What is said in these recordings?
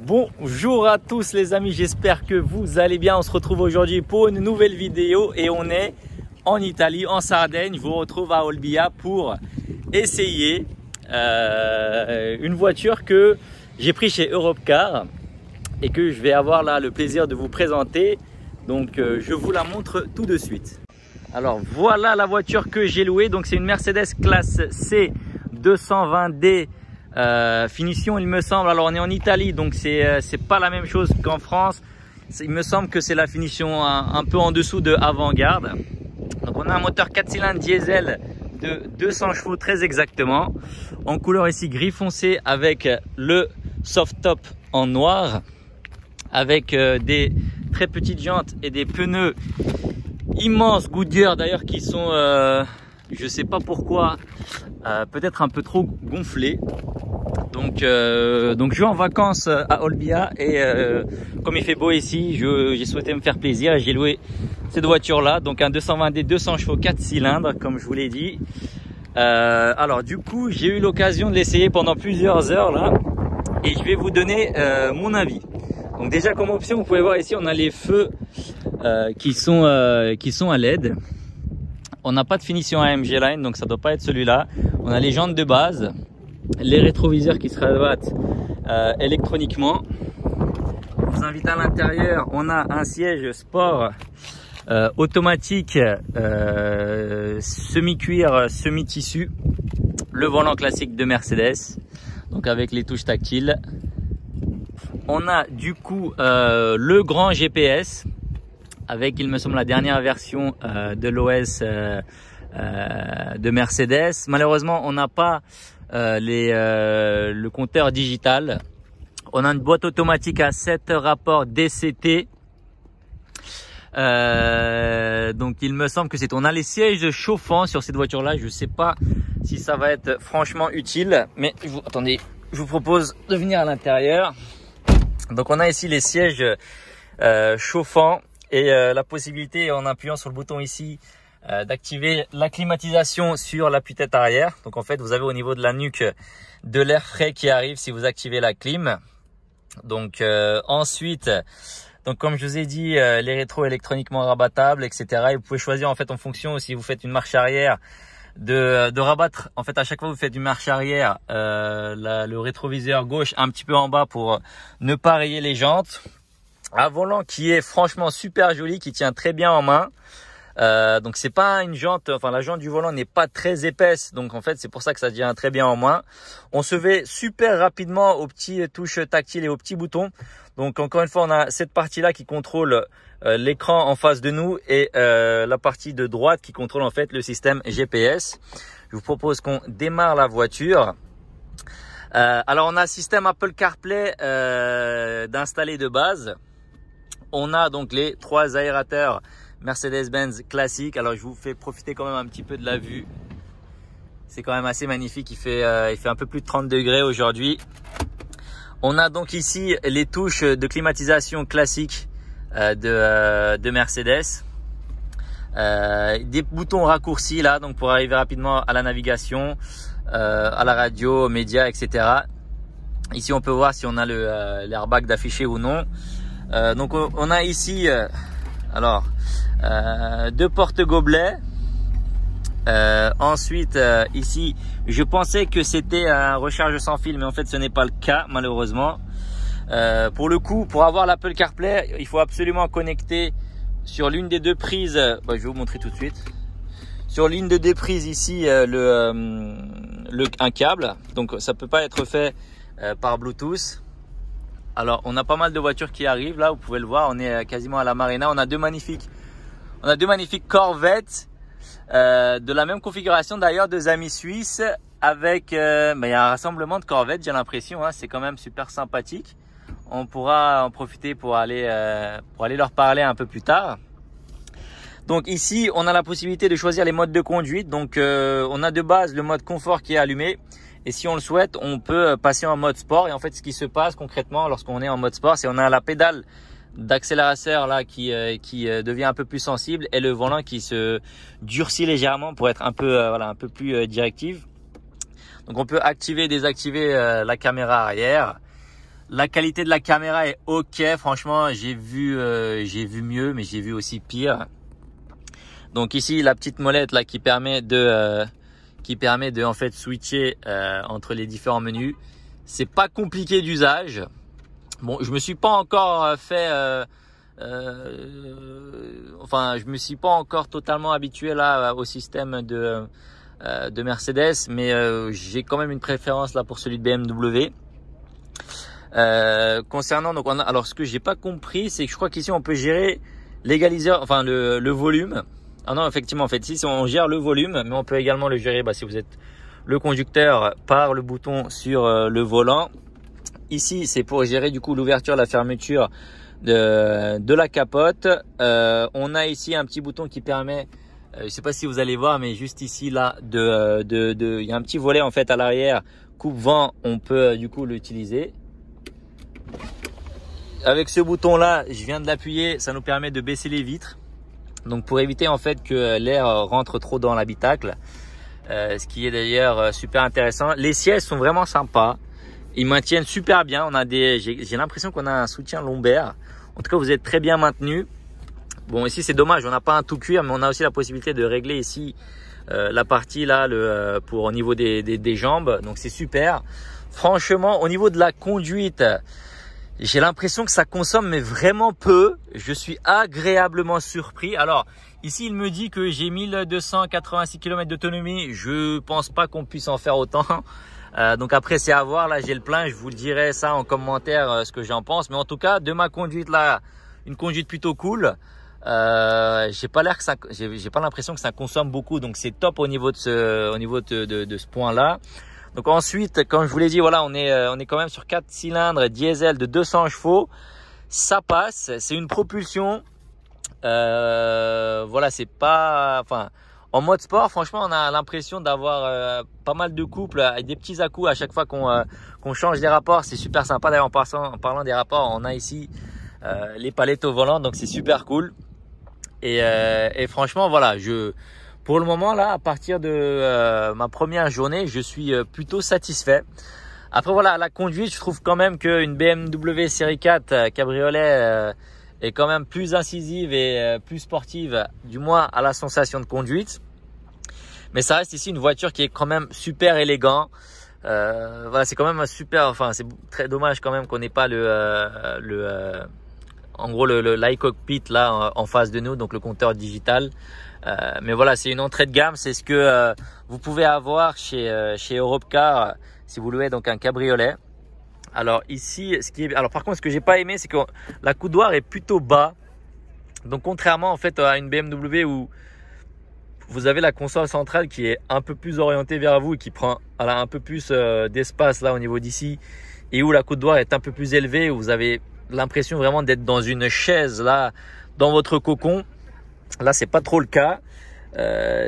Bonjour à tous les amis, j'espère que vous allez bien. On se retrouve aujourd'hui pour une nouvelle vidéo et on est en Italie, en Sardaigne. Je vous retrouve à Olbia pour essayer une voiture que j'ai pris chez Europcar et que je vais avoir là le plaisir de vous présenter. Donc je vous la montre tout de suite. Alors voilà la voiture que j'ai louée. Donc c'est une Mercedes classe C 220D. Finition il me semble, alors on est en Italie donc c'est pas la même chose qu'en France. Il me semble que c'est la finition un peu en dessous de Avant-Garde. Donc on a un moteur 4 cylindres diesel de 200 chevaux très exactement, en couleur ici gris foncé avec le soft top en noir, avec des très petites jantes et des pneus immenses Goodyear d'ailleurs qui sont je sais pas pourquoi peut-être un peu trop gonflés. Donc je vais en vacances à Olbia et comme il fait beau ici, j'ai souhaité me faire plaisir et j'ai loué cette voiture là, donc un 220D 200 chevaux 4 cylindres comme je vous l'ai dit. Alors du coup j'ai eu l'occasion de l'essayer pendant plusieurs heures là et je vais vous donner mon avis. Donc déjà comme option vous pouvez voir ici on a les feux qui sont à LED. On n'a pas de finition AMG Line donc ça doit pas être celui-là. On a les jantes de base, les rétroviseurs qui se rabattent électroniquement. Je vous invite à l'intérieur, on a un siège sport automatique semi-cuir, semi-tissu, le volant classique de Mercedes, donc avec les touches tactiles. On a du coup le grand GPS avec, il me semble, la dernière version de l'OS de Mercedes. Malheureusement, on n'a pas le compteur digital. On a une boîte automatique à 7 rapports DCT. Donc il me semble que on a les sièges chauffants sur cette voiture là. Je sais pas si ça va être franchement utile, mais attendez, je vous propose de venir à l'intérieur. Donc on a ici les sièges chauffants et la possibilité en appuyant sur le bouton ici d'activer la climatisation sur l'appui-tête arrière. Donc en fait vous avez au niveau de la nuque de l'air frais qui arrive si vous activez la clim. Donc ensuite, donc comme je vous ai dit, les rétros électroniquement rabattables, etc. Et vous pouvez choisir en fait en fonction si vous faites une marche arrière de rabattre. En fait à chaque fois que vous faites une marche arrière, le rétroviseur gauche un petit peu en bas pour ne pas rayer les jantes. Un volant qui est franchement super joli, qui tient très bien en main. Donc c'est pas une jante, enfin la jante du volant n'est pas très épaisse, donc en fait c'est pour ça que ça tient très bien en main. On se fait super rapidement aux petites touches tactiles et aux petits boutons. Donc encore une fois on a cette partie là qui contrôle l'écran en face de nous et la partie de droite qui contrôle en fait le système GPS. Je vous propose qu'on démarre la voiture. Alors on a un système Apple CarPlay d'installer de base. On a donc les 3 aérateurs Mercedes-Benz classique. Alors je vous fais profiter quand même un petit peu de la vue. C'est quand même assez magnifique. Il fait un peu plus de 30 degrés aujourd'hui. On a donc ici les touches de climatisation classique de Mercedes. Des boutons raccourcis là, donc pour arriver rapidement à la navigation, à la radio, aux médias, etc. Ici on peut voir si on a l'airbag d'afficher ou non. Donc on a ici alors 2 porte-gobelets. Ensuite ici je pensais que c'était un recharge sans fil, mais en fait ce n'est pas le cas malheureusement. Pour le coup, pour avoir l'Apple CarPlay, il faut absolument connecter sur l'une des 2 prises. Je vais vous montrer tout de suite. Sur l'une des 2 prises ici un câble, donc ça peut pas être fait par Bluetooth. Alors on a pas mal de voitures qui arrivent là, vous pouvez le voir, on est quasiment à la Marina. On a deux magnifiques Corvettes de la même configuration d'ailleurs, 2 amis suisses avec il y a un rassemblement de Corvettes, j'ai l'impression, hein, c'est quand même super sympathique. On pourra en profiter pour aller leur parler un peu plus tard. Donc ici on a la possibilité de choisir les modes de conduite. Donc on a de base le mode confort qui est allumé. Et si on le souhaite, on peut passer en mode sport. Et en fait, ce qui se passe concrètement lorsqu'on est en mode sport, c'est qu'on a la pédale d'accélérateur là qui devient un peu plus sensible et le volant qui se durcit légèrement pour être un peu un peu plus directive. Donc on peut activer, désactiver la caméra arrière. La qualité de la caméra est ok. Franchement, j'ai vu mieux, mais j'ai vu aussi pire. Donc ici, la petite molette là qui permet de en fait switcher entre les différents menus. C'est pas compliqué d'usage. Bon, je me suis pas encore fait, je me suis pas encore totalement habitué là au système de Mercedes, mais j'ai quand même une préférence là pour celui de BMW. Concernant donc alors ce que j'ai pas compris, c'est que je crois qu'ici on peut gérer l'égaliseur, enfin le volume. Ah non, effectivement, en fait, ici on gère le volume, mais on peut également le gérer si vous êtes le conducteur par le bouton sur le volant. Ici, c'est pour gérer du coup l'ouverture, la fermeture de la capote. On a ici un petit bouton qui permet, je sais pas si vous allez voir, mais juste ici là, il y a un petit volet en fait à l'arrière, coupe-vent, on peut du coup l'utiliser. Avec ce bouton là, je viens de l'appuyer, ça nous permet de baisser les vitres. Donc pour éviter en fait que l'air rentre trop dans l'habitacle, ce qui est d'ailleurs super intéressant. Les sièges sont vraiment sympas, ils maintiennent super bien. J'ai l'impression qu'on a un soutien lombaire. En tout cas, vous êtes très bien maintenu. Bon, ici c'est dommage, on n'a pas un tout cuir, mais on a aussi la possibilité de régler ici la partie là pour au niveau des jambes. Donc c'est super. Franchement, au niveau de la conduite, j'ai l'impression que ça consomme mais vraiment peu. Je suis agréablement surpris. Alors ici il me dit que j'ai 1286 km d'autonomie. Je pense pas qu'on puisse en faire autant. Donc après c'est à voir. Là j'ai le plein. Je vous le dirai ça en commentaire ce que j'en pense. Mais en tout cas de ma conduite là, une conduite plutôt cool. J'ai pas l'impression que ça consomme beaucoup. Donc c'est top au niveau de ce point là. Donc ensuite, comme je vous l'ai dit, voilà, on est quand même sur 4 cylindres diesel de 200 chevaux. Ça passe, c'est une propulsion. Voilà, c'est pas, en mode sport, franchement, on a l'impression d'avoir pas mal de couples avec des petits à-coups à chaque fois qu'on change les rapports. C'est super sympa. D'ailleurs, en parlant des rapports, on a ici les palettes au volant, donc c'est super cool. Et franchement, voilà, pour le moment là, à partir de ma première journée, je suis plutôt satisfait. Après voilà, la conduite, je trouve quand même qu'une BMW série 4 cabriolet est quand même plus incisive et plus sportive, du moins à la sensation de conduite. Mais ça reste ici une voiture qui est quand même super élégant. Voilà, c'est quand même un super. C'est très dommage quand même qu'on n'ait pas en gros l'iCockpit là en face de nous, donc le compteur digital. Mais voilà, c'est une entrée de gamme, c'est ce que vous pouvez avoir chez Europcar si vous louez donc un cabriolet. Alors ici, alors par contre, ce que j'ai pas aimé, c'est que la coudoir est plutôt bas. Donc contrairement en fait à une BMW où vous avez la console centrale qui est un peu plus orientée vers vous et qui prend un peu plus d'espace là au niveau d'ici, et où la coudoir est un peu plus élevée, où vous avez l'impression vraiment d'être dans une chaise là, dans votre cocon. Là, c'est pas trop le cas.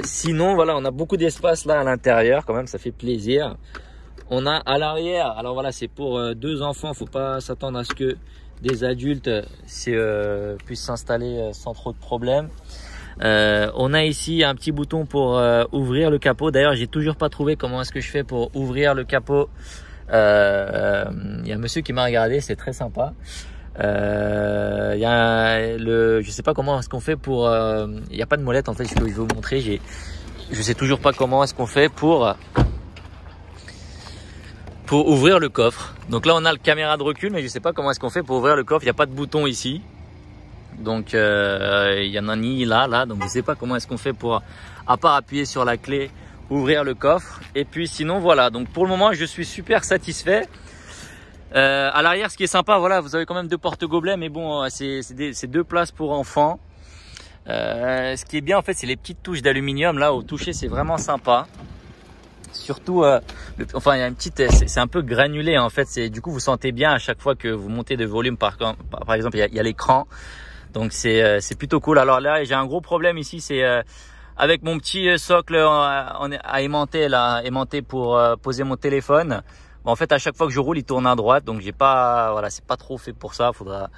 Sinon, voilà, on a beaucoup d'espace là à l'intérieur, quand même, ça fait plaisir. On a à l'arrière, alors voilà, c'est pour 2 enfants. Faut pas s'attendre à ce que des adultes puissent s'installer sans trop de problèmes. On a ici un petit bouton pour ouvrir le capot. D'ailleurs, j'ai toujours pas trouvé comment est-ce que je fais pour ouvrir le capot. Il y a un monsieur qui m'a regardé, c'est très sympa. Il y a je sais pas comment est-ce qu'on fait pour il n'y a pas de molette en fait, je vais vous montrer. Je sais toujours pas comment est-ce qu'on fait pour ouvrir le coffre. Donc là on a le caméra de recul, mais je sais pas comment est-ce qu'on fait pour ouvrir le coffre. Il n'y a pas de bouton ici, donc il y en a ni là, donc je sais pas comment est-ce qu'on fait pour, à part appuyer sur la clé, ouvrir le coffre. Et puis sinon voilà, donc pour le moment je suis super satisfait. À l'arrière, ce qui est sympa, voilà, vous avez quand même 2 porte-gobelets, mais bon, c'est 2 places pour enfants. Ce qui est bien en fait, c'est les petites touches d'aluminium là au toucher, c'est vraiment sympa. Surtout, il y a une petite, c'est un peu granulé en fait. Du coup, vous sentez bien à chaque fois que vous montez de volume. Par exemple, il y a l'écran, donc c'est plutôt cool. Alors là, j'ai un gros problème ici, c'est avec mon petit socle à aimanté pour poser mon téléphone. En fait, à chaque fois que je roule, il tourne à droite, donc voilà, c'est pas trop fait pour ça. Faudra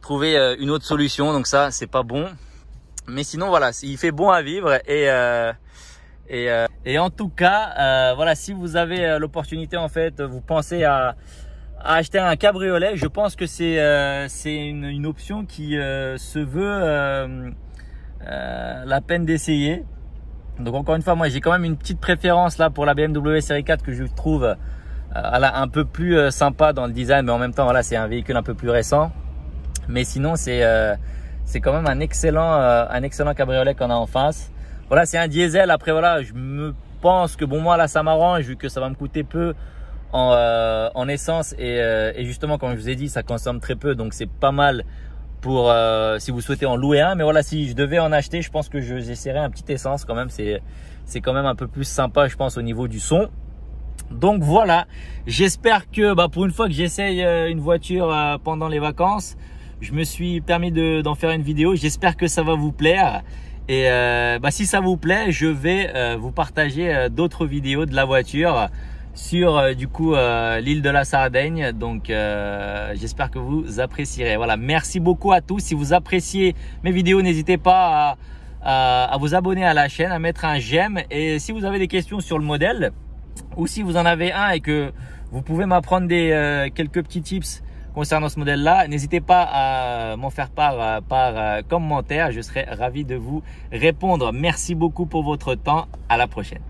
trouver une autre solution. Donc ça, c'est pas bon. Mais sinon, voilà, il fait bon à vivre et en tout cas, voilà, si vous avez l'opportunité, en fait, vous pensez à à acheter un cabriolet. Je pense que c'est une option qui se veut la peine d'essayer. Donc encore une fois, moi j'ai quand même une petite préférence là pour la BMW série 4 que je trouve un peu plus sympa dans le design, mais en même temps voilà, c'est un véhicule un peu plus récent. Mais sinon c'est quand même un excellent cabriolet qu'on a en face. Voilà, c'est un diesel. Après voilà, je me pense que bon, moi là ça m'arrange vu que ça va me coûter peu en essence et justement comme je vous ai dit, ça consomme très peu, donc c'est pas mal pour si vous souhaitez en louer un. Mais voilà, si je devais en acheter, je pense que j'essaierais un petit essence quand même. C'est quand même un peu plus sympa, je pense, au niveau du son. Donc voilà, j'espère que pour une fois que j'essaye une voiture pendant les vacances, je me suis permis d'en faire une vidéo. J'espère que ça va vous plaire. Et si ça vous plaît, je vais vous partager d'autres vidéos de la voiture sur du coup l'île de la Sardaigne. Donc j'espère que vous apprécierez. Voilà, merci beaucoup à tous. Si vous appréciez mes vidéos, n'hésitez pas à vous abonner à la chaîne, à mettre un j'aime. Et si vous avez des questions sur le modèle ou si vous en avez un et que vous pouvez m'apprendre quelques petits tips concernant ce modèle là, n'hésitez pas à m'en faire part par commentaire. Je serai ravi de vous répondre. Merci beaucoup pour votre temps. À la prochaine.